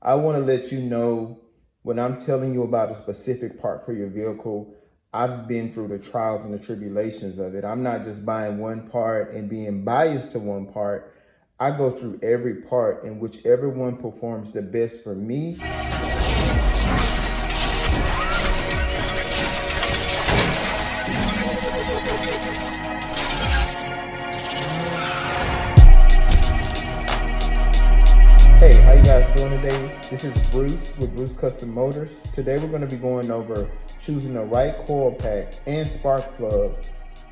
I want to let you know when I'm telling you about a specific part for your vehicle, I've been through the trials and the tribulations of it. I'm not just buying one part and being biased to one part. I go through every part, and whichever one performs the best for me. Hey, how you guys doing today? This is Bruce with Bruce Custom Motors. Today we're going to be going over choosing the right coil pack and spark plug,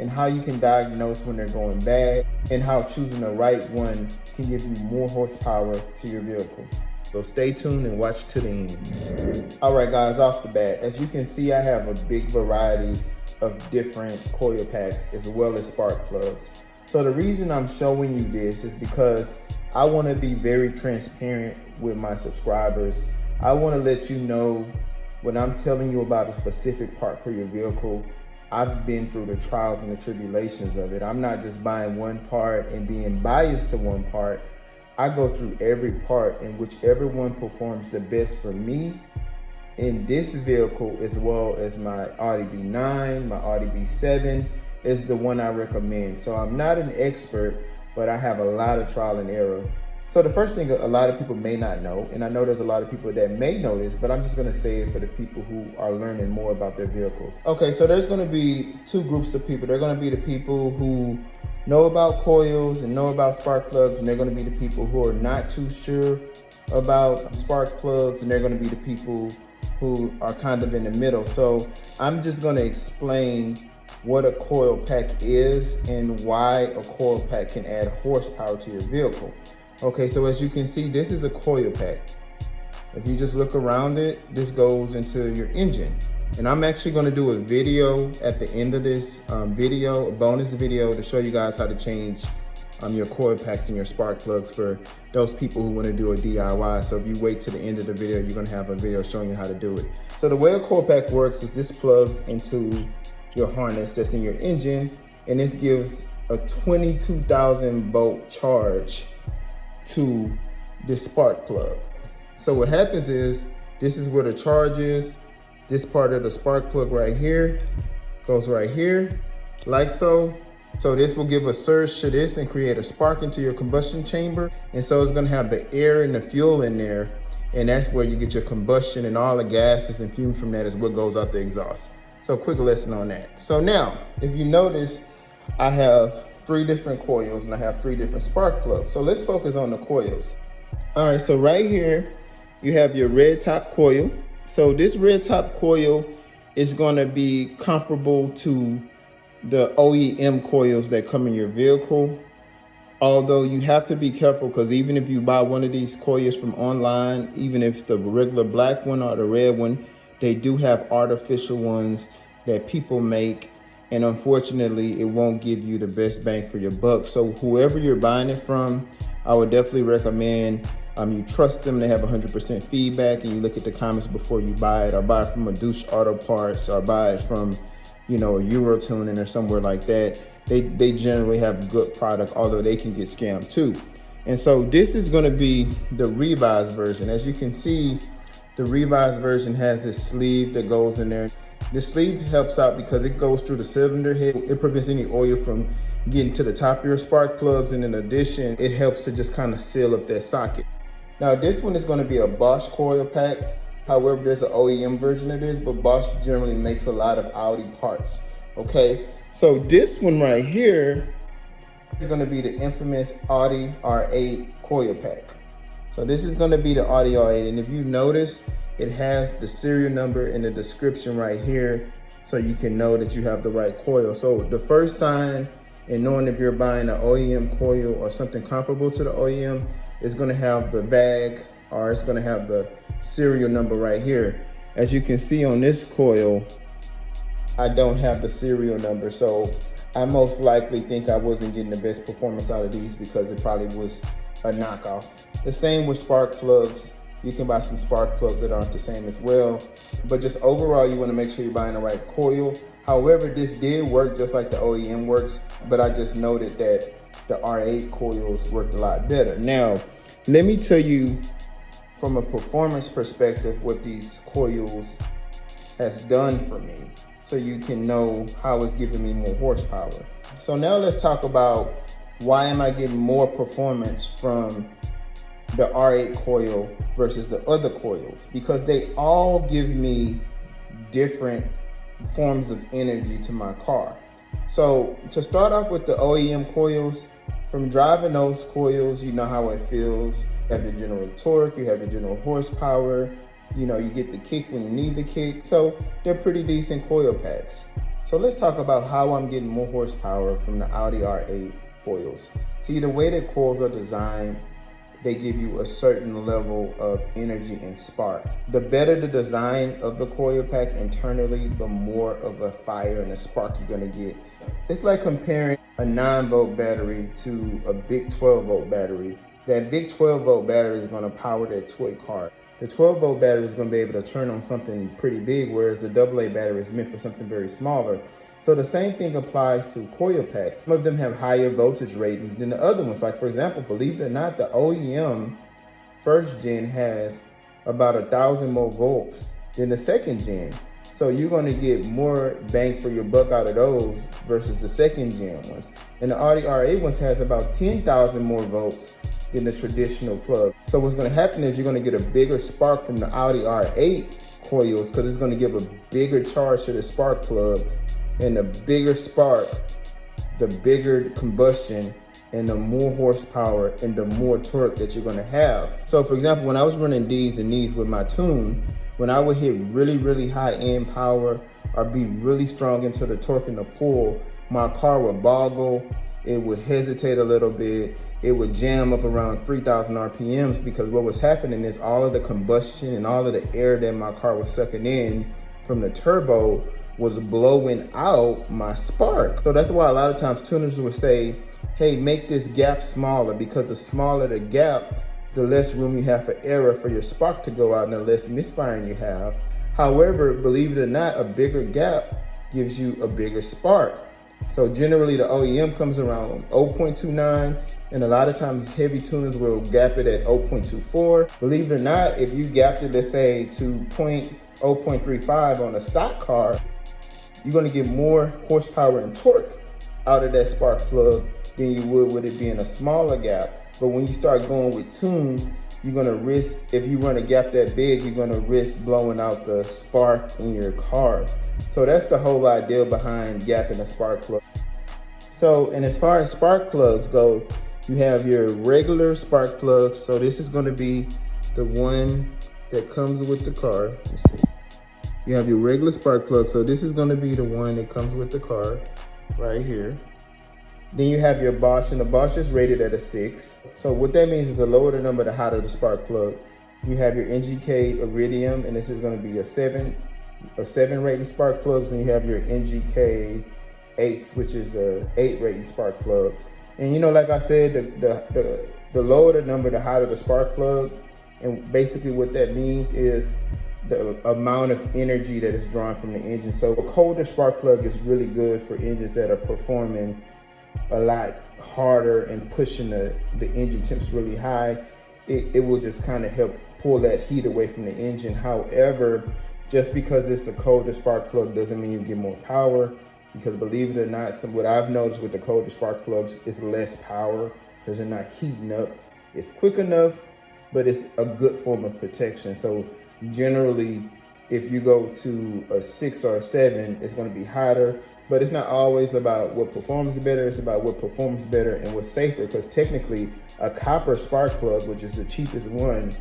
and how you can diagnose when they're going bad, and how choosing the right one can give you more horsepower to your vehicle. So stay tuned and watch to the end. All right guys, off the bat, as you can see, I have a big variety of different coil packs as well as spark plugs. So the reason I'm showing you this is because I want to be very transparent with my subscribers. I want to let you know when I'm telling you about a specific part for your vehicle, I've been through the trials and the tribulations of it. I'm not just buying one part and being biased to one part. I go through every part, and whichever one performs the best for me in this vehicle, as well as my Audi B9, my Audi B7, is the one I recommend. So I'm not an expert, but I have a lot of trial and error. So the first thing a lot of people may not know, and I know there's a lot of people that may know this, but I'm just gonna say it for the people who are learning more about their vehicles. Okay, so there's gonna be two groups of people. They're gonna be the people who know about coils and know about spark plugs, and they're gonna be the people who are not too sure about spark plugs, and they're gonna be the people who are kind of in the middle. So I'm just gonna explain what a coil pack is and why a coil pack can add horsepower to your vehicle. Okay, so as you can see, this is a coil pack. If you just look around it, this goes into your engine. And I'm actually gonna do a video at the end of this video, a bonus video, to show you guys how to change your coil packs and your spark plugs for those people who wanna do a DIY. So if you wait to the end of the video, you're gonna have a video showing you how to do it. So the way a coil pack works is this plugs into your harness that's in your engine, and this gives a 22,000 volt charge to this spark plug. So what happens is, this is where the charge is. This part of the spark plug right here goes right here, like so. So this will give a surge to this and create a spark into your combustion chamber. And so it's gonna have the air and the fuel in there, and that's where you get your combustion, and all the gases and fumes from that is what goes out the exhaust. So quick lesson on that. So now, if you notice, I have 3 different coils and I have 3 different spark plugs. So let's focus on the coils. All right, so right here, you have your red top coil. So this red top coil is gonna be comparable to the OEM coils that come in your vehicle. Although you have to be careful, because even if you buy one of these coils from online, even if the regular black one or the red one, they do have artificial ones that people make, and unfortunately it won't give you the best bang for your buck. So whoever you're buying it from, I would definitely recommend you trust them. They have 100% feedback, and you look at the comments before you buy it, or buy it from a Douche Auto Parts, or buy it from, you know, a Euro Tuning or somewhere like that. They generally have good product, although they can get scammed too. And so this is going to be the revised version. As you can see, the revised version has this sleeve that goes in there. This sleeve helps out because it goes through the cylinder head. It prevents any oil from getting to the top of your spark plugs, and in addition, it helps to just kind of seal up that socket. Now this one is going to be a Bosch coil pack. However, there's an OEM version of this, but Bosch generally makes a lot of Audi parts. Okay, so this one right here is going to be the infamous Audi A8 coil pack. So this is going to be the Audi A8, and if you notice, it has the serial number in the description right here, so you can know that you have the right coil. So the first sign in knowing if you're buying an OEM coil or something comparable to the OEM is going to have the VAG, or it's going to have the serial number right here. As you can see on this coil, I don't have the serial number, so I most likely think I wasn't getting the best performance out of these because it probably was a knockoff. The same with spark plugs. You can buy some spark plugs that aren't the same as well. But just overall, you want to make sure you're buying the right coil. However, this did work just like the OEM works, but I just noted that the R8 coils worked a lot better. Now, let me tell you from a performance perspective what these coils has done for me, so you can know how it's giving me more horsepower. So now let's talk about why am I getting more performance from the R8 coil versus the other coils, because they all give me different forms of energy to my car. So to start off with the OEM coils, from driving those coils, you know how it feels. You have your general torque, you have your general horsepower, you know, you get the kick when you need the kick. So they're pretty decent coil packs. So let's talk about how I'm getting more horsepower from the Audi R8 coils. See, the way that coils are designed, they give you a certain level of energy and spark. The better the design of the coil pack internally, the more of a fire and a spark you're gonna get. It's like comparing a 9-volt battery to a big 12-volt battery. That big 12-volt battery is gonna power that toy car. The 12-volt battery is gonna be able to turn on something pretty big, whereas the AA battery is meant for something very smaller. So the same thing applies to coil packs. Some of them have higher voltage ratings than the other ones. Like for example, believe it or not, the OEM first gen has about 1,000 more volts than the second gen. So you're gonna get more bang for your buck out of those versus the second gen ones. And the Audi R8 ones has about 10,000 more volts than the traditional plug. So what's gonna happen is you're gonna get a bigger spark from the Audi R8 coils, because it's gonna give a bigger charge to the spark plug. And the bigger spark, the bigger combustion, and the more horsepower and the more torque that you're gonna have. So for example, when I was running D's and E's with my tune, when I would hit really, really high end power or be really strong into the torque and the pull, my car would boggle, it would hesitate a little bit, it would jam up around 3,000 RPMs, because what was happening is all of the combustion and all of the air that my car was sucking in from the turbo was blowing out my spark. So that's why a lot of times tuners will say, hey, make this gap smaller, because the smaller the gap, the less room you have for error for your spark to go out and the less misfiring you have. However, believe it or not, a bigger gap gives you a bigger spark. So generally the OEM comes around 0.29, and a lot of times heavy tuners will gap it at 0.24. Believe it or not, if you gapped it, let's say to 0.35 on a stock car, you're gonna get more horsepower and torque out of that spark plug than you would with it being a smaller gap. But when you start going with tunes, you're gonna risk, if you run a gap that big, you're gonna risk blowing out the spark in your car. So that's the whole idea behind gapping a spark plug. So, and as far as spark plugs go, you have your regular spark plugs. So this is gonna be the one that comes with the car. Let's see. You have your regular spark plug. So this is gonna be the one that comes with the car right here. Then you have your Bosch, and the Bosch is rated at a 6. So what that means is the lower the number, the hotter the spark plug. You have your NGK Iridium, and this is gonna be a 7 rating spark plugs, and you have your NGK 8, which is a 8 rating spark plug. And you know, like I said, the lower the number, the hotter the spark plug. And basically what that means is the amount of energy that is drawn from the engine. So a colder spark plug is really good for engines that are performing a lot harder and pushing the engine temps really high. It will just kind of help pull that heat away from the engine. However, just because it's a colder spark plug doesn't mean you get more power, because believe it or not, what I've noticed with the colder spark plugs is less power, because they're not heating up. It's quick enough, but it's a good form of protection. So generally, if you go to a 6 or a 7, it's going to be hotter, but it's not always about what performs better. It's about what performs better and what's safer, because technically a copper spark plug, which is the cheapest one,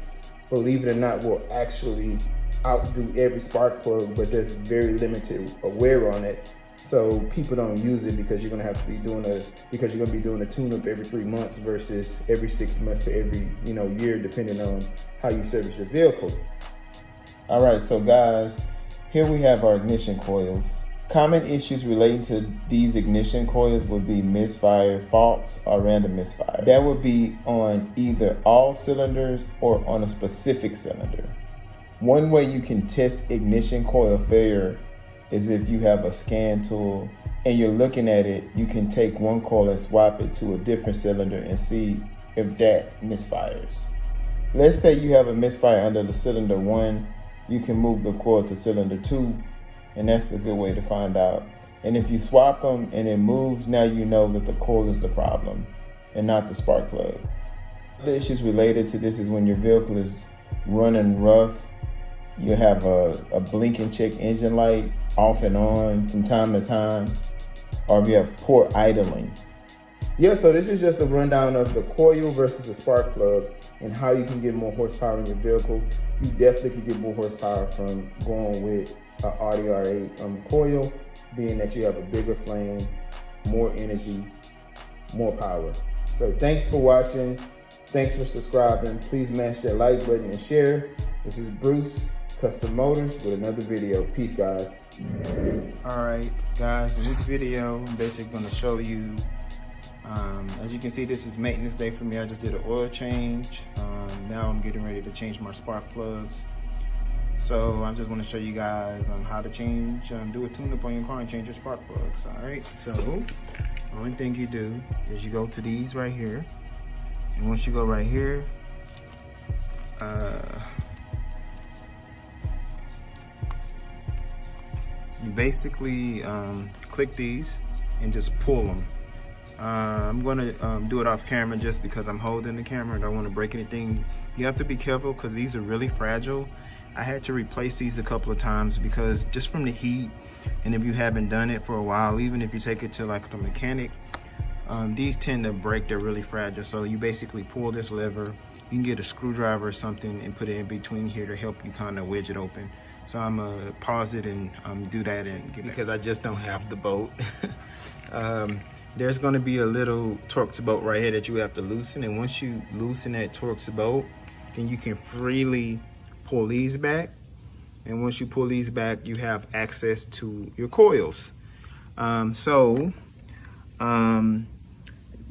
believe it or not, will actually outdo every spark plug, but there's very limited wear on it. So people don't use it because you're gonna have to be doing a tune-up every 3 months versus every 6 months to every year, depending on how you service your vehicle. All right, so guys, here we have our ignition coils. Common issues relating to these ignition coils would be misfire, faults, or random misfire. That would be on either all cylinders or on a specific cylinder. One way you can test ignition coil failure is if you have a scan tool and you're looking at it, you can take one coil and swap it to a different cylinder and see if that misfires. Let's say you have a misfire under the cylinder 1, you can move the coil to cylinder 2, and that's a good way to find out. And if you swap them and it moves, now you know that the coil is the problem and not the spark plug. The issues related to this is when your vehicle is running rough, you have a blink and check engine light off and on from time to time, or if you have poor idling. Yeah, so this is just a rundown of the coil versus the spark plug and how you can get more horsepower in your vehicle. You definitely can get more horsepower from going with an Audi A8 coil, being that you have a bigger flame, more energy, more power. So thanks for watching. Thanks for subscribing. Please mash that like button and share. This is Bruce, Custom Motors, with another video. Peace, guys. All right, guys, in this video, I'm basically going to show you, as you can see, this is maintenance day for me. I just did an oil change. Now I'm getting ready to change my spark plugs. So I just want to show you guys how to change, do a tune-up on your car and change your spark plugs. All right, so the only thing you do is you go to these right here. And once you go right here, you basically click these and just pull them. I'm gonna do it off camera just because I'm holding the camera. I don't want to break anything. You have to be careful because these are really fragile. I had to replace these a couple of times because just from the heat, and if you haven't done it for a while, even if you take it to like the mechanic, these tend to break. They're really fragile. So you basically pull this lever. You can get a screwdriver or something and put it in between here to help you kind of wedge it open. So I'm gonna pause it and do that, and because I just don't have the bolt. There's gonna be a little Torx bolt right here that you have to loosen, and once you loosen that Torx bolt, then you can freely pull these back. And once you pull these back, you have access to your coils.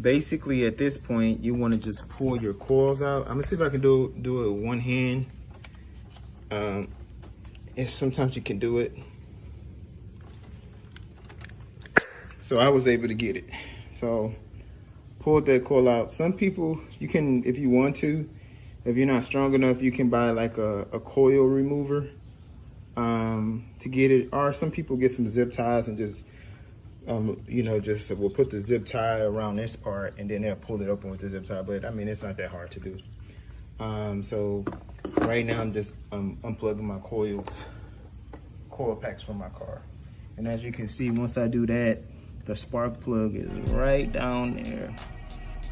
Basically at this point, you want to just pull your coils out. I'm gonna see if I can do it with one hand. And sometimes you can do it. So I was able to get it. So pulled that coil out. Some people, you can, if you want to, if you're not strong enough, you can buy like a coil remover to get it. Or some people get some zip ties and just we'll put the zip tie around this part and then they'll pull it open with the zip tie. But I mean, it's not that hard to do. So right now I'm just unplugging my coil packs from my car. And as you can see, once I do that, the spark plug is right down there.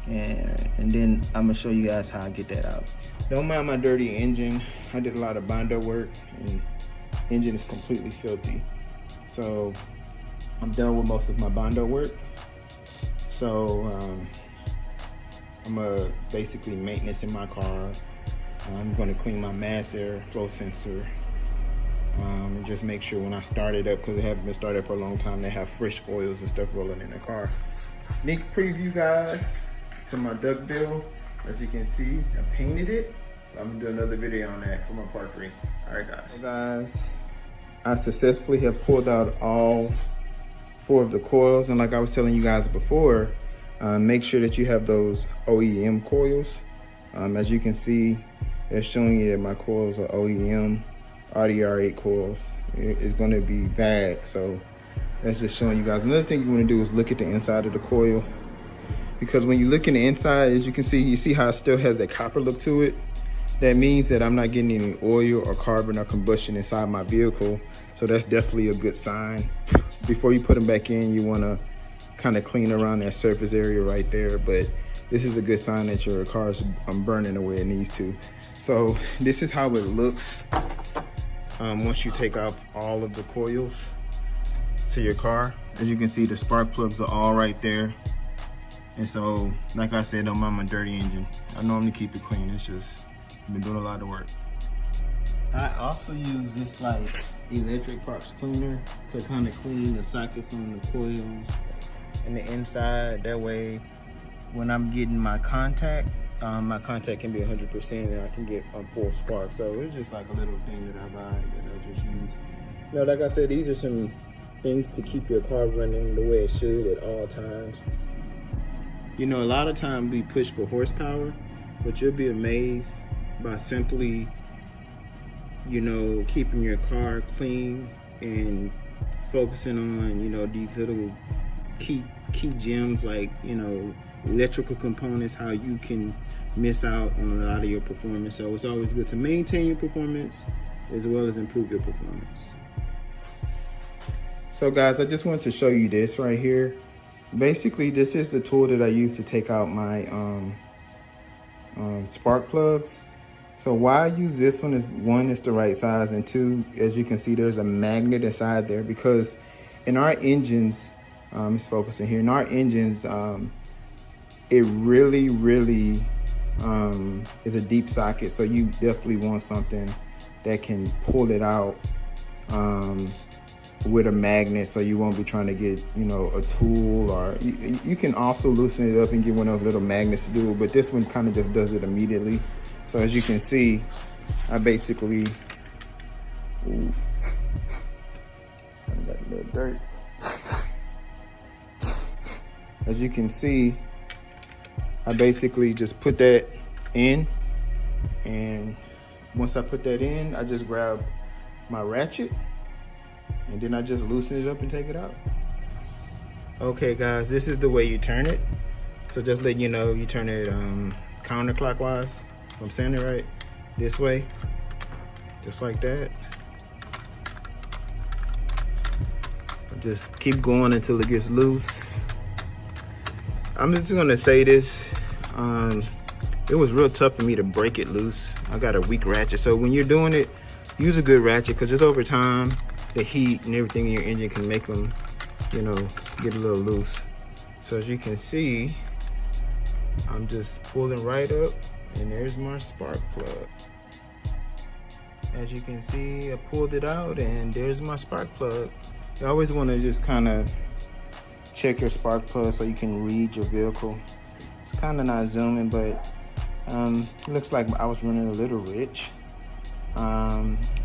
And then I'm gonna show you guys how I get that out. Don't mind my dirty engine. I did a lot of Bondo work and engine is completely filthy. So I'm done with most of my Bondo work. So I'm basically maintenance in my car. I'm gonna clean my mass air flow sensor. And just make sure when I start it up, because it hasn't been started for a long time, they have fresh oils and stuff rolling in the car. Sneak preview, guys, to my duck bill. As you can see, I painted it. I'm gonna do another video on that for my part 3. All right, guys. So guys, I successfully have pulled out all 4 of the coils. And like I was telling you guys before, make sure that you have those OEM coils. As you can see, they're showing you that my coils are OEM. Audi A8 coils. It's going to be VAG, so that's just showing you guys. Another thing you want to do is look at the inside of the coil, because when you look in the inside, as you can see, you see how it still has that copper look to it. That means that I'm not getting any oil or carbon or combustion inside my vehicle, so that's definitely a good sign. Before you put them back in, you want to kind of clean around that surface area right there, but this is a good sign that your car is burning the way it needs to. So this is how it looks once you take off all of the coils to your car. As you can see, the spark plugs are all right there. And so, like I said, don't mind my dirty engine. I normally keep it clean. It's just, I've been doing a lot of work. I also use this like electric parts cleaner to kind of clean the sockets on the coils and the inside. That way, when I'm getting my contact can be 100% and I can get a full spark. So it's just like a little thing that I buy that I just use. You know, like I said, these are some things to keep your car running the way it should at all times. You know, a lot of times we push for horsepower, but you'll be amazed by simply, you know, keeping your car clean and focusing on, you know, these little key gems like, you know, electrical components, how you can miss out on a lot of your performance. So it's always good to maintain your performance as well as improve your performance. So guys, I just wanted to show you this right here. Basically, this is the tool that I use to take out my spark plugs. So why I use this one is, one, it's the right size, and two, as you can see, there's a magnet inside there, because in our engines, it's focusing here, in our engines, it really is a deep socket. So you definitely want something that can pull it out with a magnet, so you won't be trying to get, you know, a tool, or you can also loosen it up and get one of those little magnets to do it, but this one kind of just does it immediately. So as you can see, I basically, ooh, I got a little dirt. As you can see, I basically just put that in, and once I put that in, I just grab my ratchet, and then I just loosen it up and take it out. Okay guys, this is the way you turn it. So just letting you know, you turn it counterclockwise. If I'm saying it right, this way, just like that. Just keep going until it gets loose. I'm just gonna say this, it was real tough for me to break it loose. I got a weak ratchet, so when you're doing it, use a good ratchet, because just over time, the heat and everything in your engine can make them, you know, get a little loose. So as you can see, I'm just pulling right up, and there's my spark plug. As you can see, I pulled it out, and there's my spark plug. You always want to just kind of check your spark plug so you can read your vehicle. It's kind of not zooming, but it looks like I was running a little rich.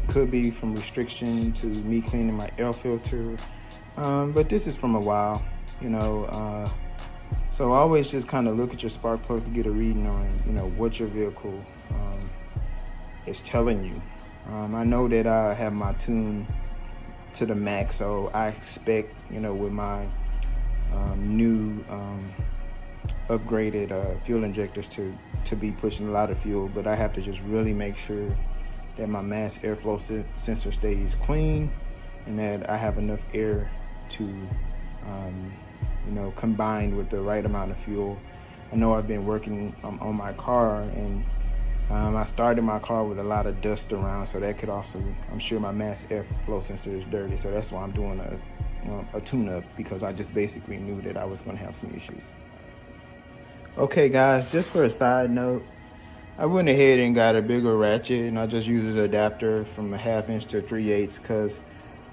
Could be from restriction to me cleaning my air filter, but this is from a while, you know. So always just kind of look at your spark plug to get a reading on, you know, what your vehicle is telling you. I know that I have my tune to the max, so I expect, you know, with my new upgraded fuel injectors to be pushing a lot of fuel, but I have to just really make sure that my mass airflow sensor stays clean, and that I have enough air to, you know, combine with the right amount of fuel. I know I've been working on my car, and I started my car with a lot of dust around, so that could also, I'm sure my mass airflow sensor is dirty, so that's why I'm doing a tune-up, because I just basically knew that I was going to have some issues. Okay guys, just for a side note, I went ahead and got a bigger ratchet, and I just used an adapter from a 1/2 inch to 3/8 because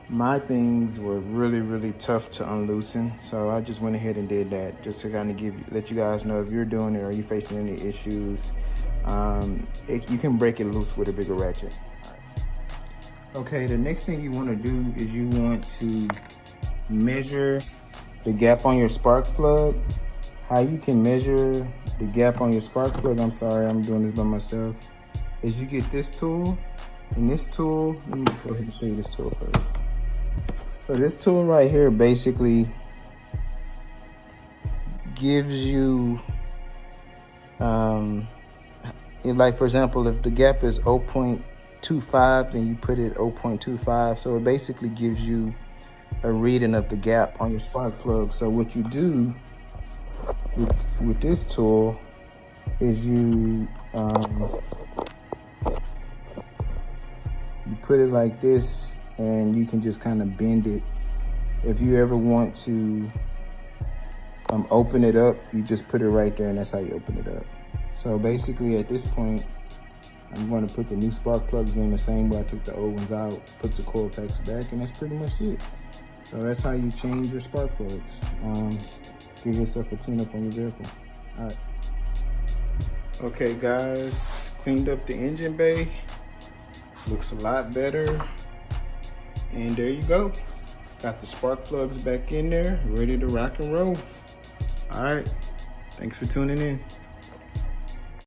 my things were really tough to unloosen. So I just went ahead and did that, just to kind of let you guys know, if you're doing it or you're facing any issues, you can break it loose with a bigger ratchet. Okay, the next thing you want to do is you want to measure the gap on your spark plug. How you can measure the gap on your spark plug, I'm sorry, I'm doing this by myself, is you get this tool, and this tool, let me go ahead and show you this tool first. So this tool right here basically gives you, like for example, if the gap is 0.25, then you put it 0.25. So it basically gives you a reading of the gap on your spark plug. So what you do with this tool is you put it like this, and you can just kind of bend it. If you ever want to open it up, you just put it right there, and that's how you open it up. So basically at this point, I'm going to put the new spark plugs in the same way I took the old ones out, put the coil packs back, and that's pretty much it. So that's how you change your spark plugs. Give yourself a tune-up on your vehicle. All right. Okay guys, cleaned up the engine bay. Looks a lot better. And there you go. Got the spark plugs back in there, ready to rock and roll. All right, thanks for tuning in.